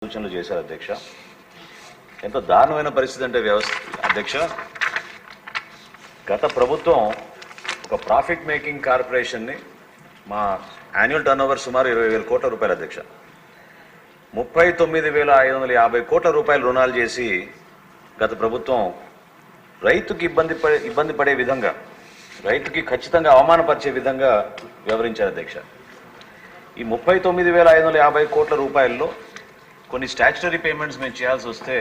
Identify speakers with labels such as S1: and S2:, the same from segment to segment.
S1: సూచనలు చేశారు అధ్యక్ష. ఎంత దారుణమైన పరిస్థితి అంటే వ్యవస్థ అధ్యక్ష, గత ప్రభుత్వం ఒక ప్రాఫిట్ మేకింగ్ కార్పొరేషన్ని మా యాన్యువల్ టర్న్ ఓవర్ సుమారు 20,000 కోట్ల రూపాయలు అధ్యక్ష, 39,550 కోట్ల రూపాయలు రుణాలు చేసి గత ప్రభుత్వం రైతుకి ఇబ్బంది పడే విధంగా, రైతుకి ఖచ్చితంగా అవమానపరిచే విధంగా వ్యవహరించారు అధ్యక్ష. ఈ 39,550 కోట్ల రూపాయల్లో కొన్ని స్టాచ్యుటరీ పేమెంట్స్ మేము చేయాల్సి వస్తే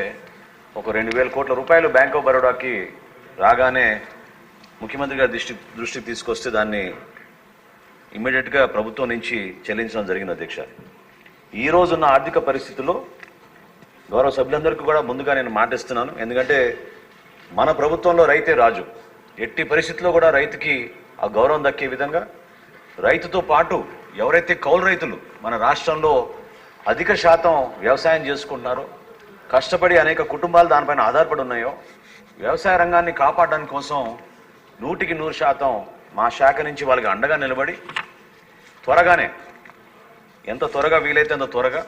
S1: ఒక 2,000 కోట్ల రూపాయలు బ్యాంక్ ఆఫ్ బరోడాకి రాగానే ముఖ్యమంత్రి గారి దృష్టికి తీసుకొస్తే దాన్ని ఇమ్మీడియట్గా ప్రభుత్వం నుంచి చెల్లించడం జరిగింది అధ్యక్ష. ఈ రోజున్న ఆర్థిక పరిస్థితుల్లో గౌరవ సభ్యులందరికీ కూడా ముందుగా నేను మాటిస్తున్నాను. ఎందుకంటే మన ప్రభుత్వంలో రైతే రాజు. ఎట్టి పరిస్థితుల్లో కూడా రైతుకి ఆ గౌరవం దక్కే విధంగా, రైతుతో పాటు ఎవరైతే కౌలు రైతులు మన రాష్ట్రంలో అధిక శాతం వ్యవసాయం చేసుకుంటున్నారో, కష్టపడి అనేక కుటుంబాలు దానిపైన ఆధారపడి ఉన్నాయో, వ్యవసాయ రంగాన్ని కాపాడడానికి కోసం 100% మా శాఖ నుంచి వాళ్ళకి అండగా నిలబడి త్వరగానే, ఎంత త్వరగా వీలైతే అంత త్వరగా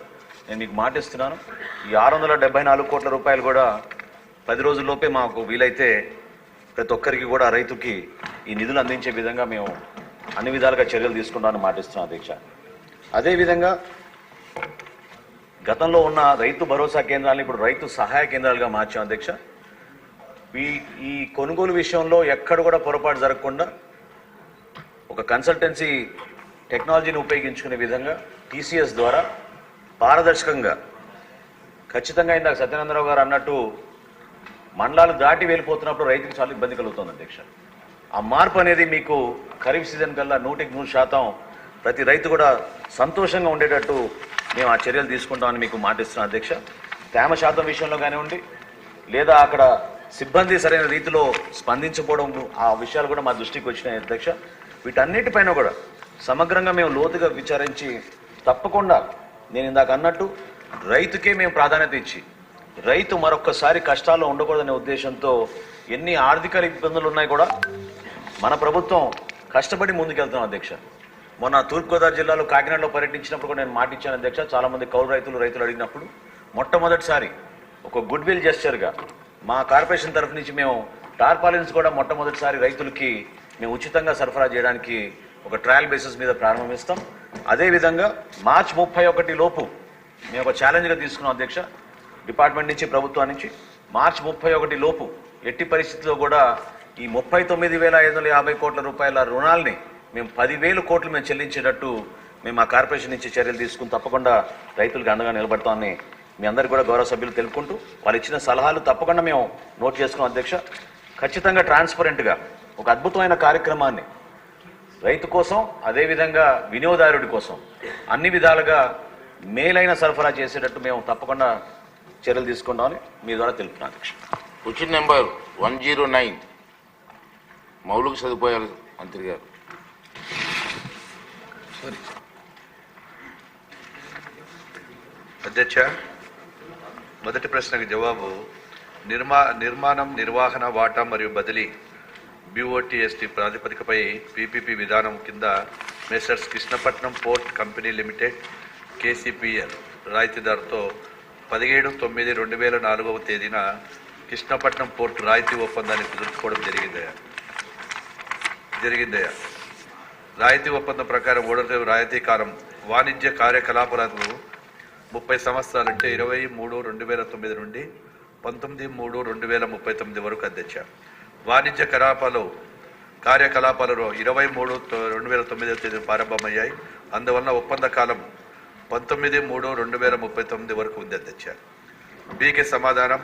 S1: నేను మీకు మాటిస్తున్నాను, ఈ 674 కోట్ల రూపాయలు కూడా 10 రోజుల్లోపే మాకు వీలైతే ప్రతి ఒక్కరికి కూడా రైతుకి ఈ నిధులు అందించే విధంగా మేము అన్ని విధాలుగా చర్యలు తీసుకుంటామని మాటిస్తున్నాం అధ్యక్ష. అదేవిధంగా గతంలో ఉన్న రైతు భరోసా కేంద్రాలను ఇప్పుడు రైతు సహాయ కేంద్రాలుగా మార్చాం అధ్యక్ష. ఈ కొనుగోలు విషయంలో ఎక్కడ కూడా పొరపాటు జరగకుండా ఒక కన్సల్టెన్సీ టెక్నాలజీని ఉపయోగించుకునే విధంగా టీసీఎస్ ద్వారా పారదర్శకంగా, ఖచ్చితంగా ఇందాక సత్యనందరావు గారు అన్నట్టు మండలాలు దాటి వెళ్ళిపోతున్నప్పుడు రైతుకి చాలా ఇబ్బంది కలుగుతుంది అధ్యక్ష. ఆ మార్పు అనేది మీకు ఖరీఫ్ సీజన్ కల్లా 100% ప్రతి రైతు కూడా సంతోషంగా ఉండేటట్టు మేము ఆ చర్యలు తీసుకుంటామని మీకు మాటిస్తున్నాం అధ్యక్ష. తేమ శాతం విషయంలో కానివ్వండి, లేదా అక్కడ సిబ్బంది సరైన రీతిలో స్పందించకపోవడం, ఆ విషయాలు కూడా మా దృష్టికి వచ్చినాయి అధ్యక్ష. వీటన్నిటిపైన కూడా సమగ్రంగా మేము లోతుగా విచారించి తప్పకుండా నేను ఇందాక అన్నట్టు రైతుకే మేము ప్రాధాన్యత ఇచ్చి, రైతు మరొక్కసారి కష్టాల్లో ఉండకూడదనే ఉద్దేశంతో ఎన్ని ఆర్థిక ఇబ్బందులు ఉన్నాయి కూడా మన ప్రభుత్వం కష్టపడి ముందుకెళ్తున్నాం అధ్యక్ష. మొన్న తూర్పుగోదావరి జిల్లాలో కాకినాడలో పర్యటించినప్పుడు కూడా నేను మాటిచ్చాను అధ్యక్ష. చాలామంది కౌలు రైతులు అడిగినప్పుడు మొట్టమొదటిసారి ఒక గుడ్ విల్ జెస్చర్గా మా కార్పొరేషన్ తరఫు నుంచి మేము టార్పాలిన్స్ కూడా మొట్టమొదటిసారి రైతులకి మేము ఉచితంగా సరఫరా చేయడానికి ఒక ట్రయల్ బేసిస్ మీద ప్రారంభిస్తాం. అదేవిధంగా మార్చి 31 లోపు మేము ఒక ఛాలెంజ్గా తీసుకున్నాం అధ్యక్ష, డిపార్ట్మెంట్ నుంచి, ప్రభుత్వం నుంచి. మార్చి 31 లోపు ఎట్టి పరిస్థితుల్లో కూడా ఈ 39,550 కోట్ల రూపాయల రుణాలని మేము 10,000 కోట్లు మేము చెల్లించేటట్టు మేము ఆ కార్పొరేషన్ నుంచి చర్యలు తీసుకుని తప్పకుండా రైతులకు అండగా నిలబడతామని మీ అందరికీ కూడా గౌరవ సభ్యులు తెలుపుకుంటూ, వాళ్ళు ఇచ్చిన సలహాలు తప్పకుండా మేము నోట్ చేసుకున్నాం అధ్యక్ష. ఖచ్చితంగా ట్రాన్స్పరెంట్గా ఒక అద్భుతమైన కార్యక్రమాన్ని రైతు కోసం, అదేవిధంగా వినియోగదారుడి కోసం అన్ని విధాలుగా మేలైన సరఫరా చేసేటట్టు మేము తప్పకుండా చర్యలు తీసుకుంటామని మీ ద్వారా తెలుపుతున్నాను అధ్యక్ష.
S2: క్వశ్చన్ నెంబర్ 109 మౌలిక సదుపాయాలు మంత్రి గారు.
S3: అధ్యక్ష, మొదటి ప్రశ్నకు జవాబు, నిర్మాణం, నిర్వహణ, వాటా మరియు బదిలీ BOTST ప్రాతిపదికపై PPP విధానం కింద Messrs Krishnapatnam port company limited KCPL రాయితీదారుతో 17/9/2004 తేదీన కృష్ణపట్నం పోర్టు రాయితీ ఒప్పందాన్ని కుదుర్చుకోవడం జరిగిందయా. రాయితీ ఒప్పందం ప్రకారం ఓడరేవు రాయితీ కాలం వాణిజ్య కార్యకలాపాలకు 30 సంవత్సరాలు, అంటే 23/2009 నుండి 19/3/2039 వరకు అధ్యక్ష. వాణిజ్య కార్యకలాపాలలో 23/2009 తేదీన ప్రారంభమయ్యాయి. అందువలన ఒప్పంద కాలం 19/3/2039 వరకు ఉంది అధ్యక్ష. బీకి సమాధానం,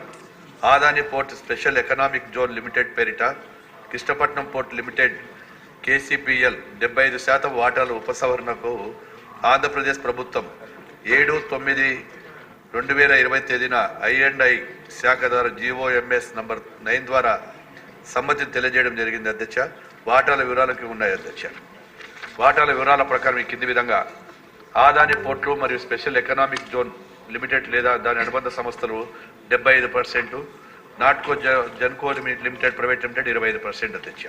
S3: Adani port special economic zone limited పేరిట కృష్ణపట్నం పోర్ట్ లిమిటెడ్ KCPL 75% వాటాల ఉపసంహరణకు ఆంధ్రప్రదేశ్ ప్రభుత్వం 7/9/2020 తేదీన I&I శాఖ ద్వారా GOMS నంబర్ 9 ద్వారా సమ్మతిని తెలియజేయడం జరిగింది అధ్యక్ష. వాటాల వివరాలకి ఉన్నాయి అధ్యక్ష. వాటాల వివరాల ప్రకారం ఈ కింది విధంగా ఆదాని పోర్ట్లు మరియు స్పెషల్ ఎకనామిక్ జోన్ లిమిటెడ్ లేదా దాని అనుబంధ సంస్థలు 75%, Natco Genco limited private limited 25% అధ్యక్ష.